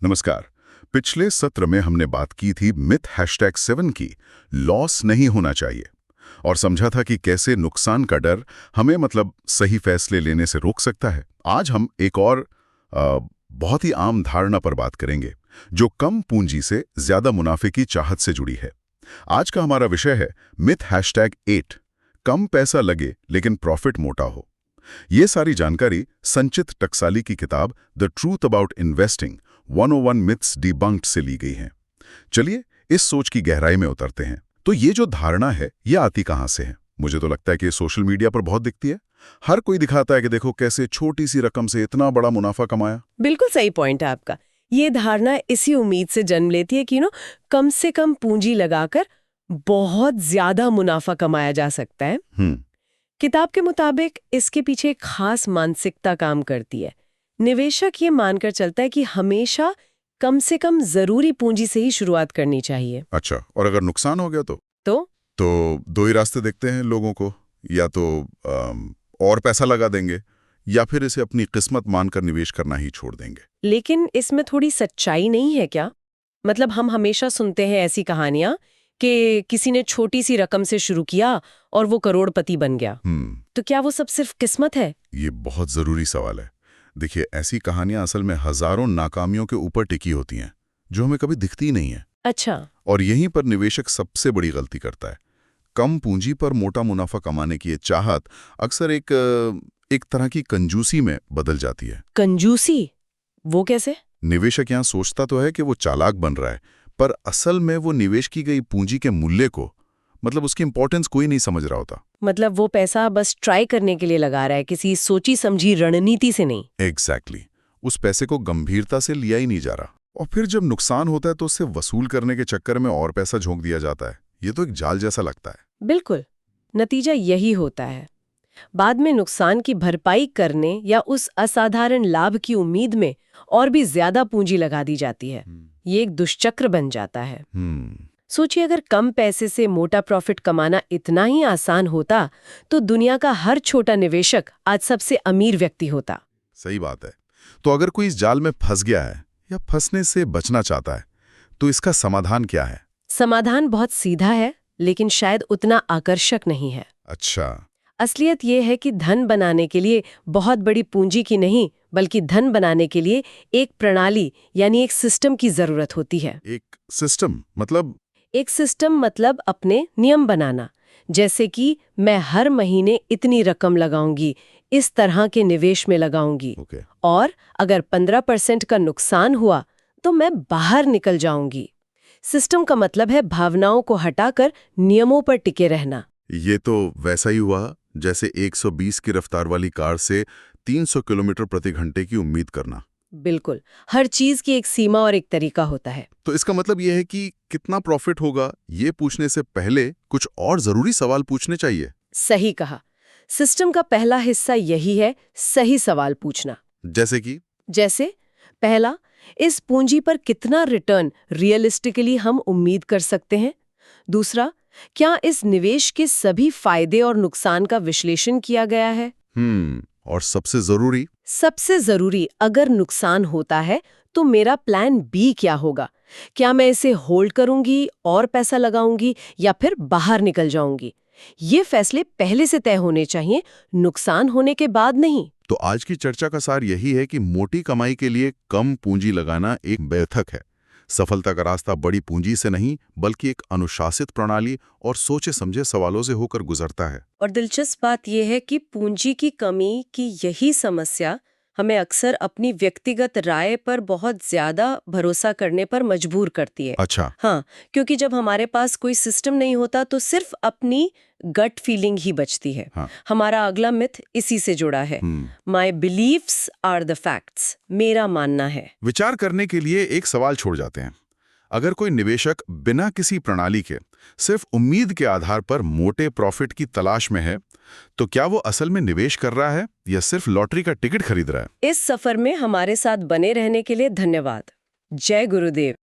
नमस्कार। पिछले सत्र में हमने बात की थी मिथ #7 की, लॉस नहीं होना चाहिए, और समझा था कि कैसे नुकसान का डर हमें सही फैसले लेने से रोक सकता है। आज हम एक और बहुत ही आम धारणा पर बात करेंगे, जो कम पूंजी से ज्यादा मुनाफे की चाहत से जुड़ी है। आज का हमारा विषय है मिथ #8, कम पैसा लगे लेकिन प्रॉफिट मोटा हो। ये सारी जानकारी संचित टकसाली की किताब the truth about investing 101 myths debunked से ली गई हैं। चलिए इस सोच की गहराई में उतरते हैं। तो ये जो धारणा है, ये आती कहां से है? मुझे तो लगता है कि ये सोशल मीडिया पर बहुत दिखती है। हर कोई दिखाता है कि देखो कैसे छोटी सी रकम से इतना बड़ा मुनाफा कमाया। बिल्कुल सही पॉइंट है आपका। ये धारणा इसी उम्मीद से जन्म लेती है कि कम से कम पूंजी लगाकर बहुत ज्यादा मुनाफा कमाया जा सकता है। किताब के मुताबिक इसके पीछे एक खास मानसिकता काम करती है। निवेशक ये मानकर चलता है कि हमेशा कम से कम जरूरी पूंजी से ही शुरुआत करनी चाहिए। अच्छा, और अगर नुकसान हो गया तो तो दो ही रास्ते देखते हैं लोगों को, या तो और पैसा लगा देंगे, या फिर इसे अपनी किस्मत मानकर निवेश करना ही छोड़ देंगे। लेकिन इसमें थोड़ी सच्चाई नहीं है क्या? हम हमेशा सुनते हैं ऐसी कहानियां कि किसी ने छोटी सी रकम से शुरू किया और वो करोड़पति बन गया। तो क्या वो सब सिर्फ किस्मत है? ये बहुत जरूरी सवाल है। देखिए, ऐसी कहानियां असल में हजारों नाकामियों के ऊपर टिकी होती हैं, जो हमें कभी दिखती नहीं है। अच्छा। और यहीं पर निवेशक सबसे बड़ी गलती करता है। कम पूंजी पर मोटा मुनाफा कमाने की ये चाहत अक्सर एक तरह की कंजूसी में बदल जाती है। कंजूसी? वो कैसे? निवेशक यहाँ सोचता तो है कि वो चालाक बन रहा है, पर असल में वो निवेश की गई पूंजी के मूल्य को, उसकी इंपॉर्टेंस कोई नहीं समझ रहा होता। वो पैसा बस ट्राई करने के लिए लगा रहा है, किसी सोची समझी रणनीति से नहीं। एग्जैक्टली। उस पैसे को गंभीरता से लिया ही नहीं जा रहा, और फिर जब नुकसान होता है तो उससे वसूल करने के चक्कर में और पैसा झोंक दिया जाता है। ये तो एक जाल जैसा लगता है। बिल्कुल, नतीजा यही होता है। बाद में नुकसान की भरपाई करने या उस असाधारण लाभ की उम्मीद में और भी ज्यादा पूंजी लगा दी जाती है। ये एक दुष्चक्र बन जाता है। सोचिए, अगर कम पैसे से मोटा प्रॉफिट कमाना इतना ही आसान होता तो दुनिया का हर छोटा निवेशक आज सबसे अमीर व्यक्ति होता। सही बात है। तो अगर कोई इस जाल में फंस गया है या फंसने से बचना चाहता है, तो इसका समाधान क्या है? समाधान बहुत सीधा है, लेकिन शायद उतना आकर्षक नहीं है। अच्छा। असलियत ये है कि धन बनाने के लिए बहुत बड़ी पूंजी की नहीं, बल्कि धन बनाने के लिए एक प्रणाली यानी एक सिस्टम की जरूरत होती है। एक सिस्टम एक सिस्टम मतलब अपने नियम बनाना। जैसे कि मैं हर महीने इतनी रकम लगाऊंगी, इस तरह के निवेश में लगाऊंगी। और अगर 15% का नुकसान हुआ तो मैं बाहर निकल जाऊंगी। सिस्टम का मतलब है भावनाओं को हटाकर नियमों पर टिके रहना। ये तो वैसा ही हुआ जैसे 120 की रफ्तार वाली कार से 300 किलोमीटर प्रति घंटे की उम्मीद करना। बिल्कुल, हर चीज की एक सीमा और एक तरीका होता है। तो इसका मतलब यह है कि कितना प्रॉफिट होगा, ये पूछने से पहले कुछ और जरूरी सवाल पूछने चाहिए। सही कहा। सिस्टम का पहला हिस्सा यही है, सही सवाल पूछना। जैसे पहला, इस पूंजी पर कितना रिटर्न रियलिस्टिकली हम उम्मीद कर सकते हैं। दूसरा, क्या इस निवेश के सभी फायदे और नुकसान का विश्लेषण किया गया है। और सबसे जरूरी, अगर नुकसान होता है तो मेरा प्लान बी क्या होगा? क्या मैं इसे होल्ड करूंगी और पैसा लगाऊंगी, या फिर बाहर निकल जाऊंगी? ये फैसले पहले से तय होने चाहिए, नुकसान होने के बाद नहीं। तो आज की चर्चा का सार यही है कि मोटी कमाई के लिए कम पूंजी लगाना एक व्यर्थक है। सफलता का रास्ता बड़ी पूंजी से नहीं, बल्कि एक अनुशासित प्रणाली और सोचे समझे सवालों से होकर गुजरता है। और दिलचस्प बात यह है कि पूंजी की कमी की यही समस्या हमें अक्सर अपनी व्यक्तिगत राय पर बहुत ज्यादा भरोसा करने पर मजबूर करती है। अच्छा। हाँ, क्योंकि जब हमारे पास कोई सिस्टम नहीं होता तो सिर्फ अपनी गट फीलिंग ही बचती है। हाँ। हमारा अगला मिथ इसी से जुड़ा है। माई बिलीव्स आर द फैक्ट्स, मेरा मानना है। विचार करने के लिए एक सवाल छोड़ जाते हैं। अगर कोई निवेशक बिना किसी प्रणाली के सिर्फ उम्मीद के आधार पर मोटे प्रॉफिट की तलाश में है, तो क्या वो असल में निवेश कर रहा है या सिर्फ लॉटरी का टिकट खरीद रहा है? इस सफर में हमारे साथ बने रहने के लिए धन्यवाद। जय गुरुदेव।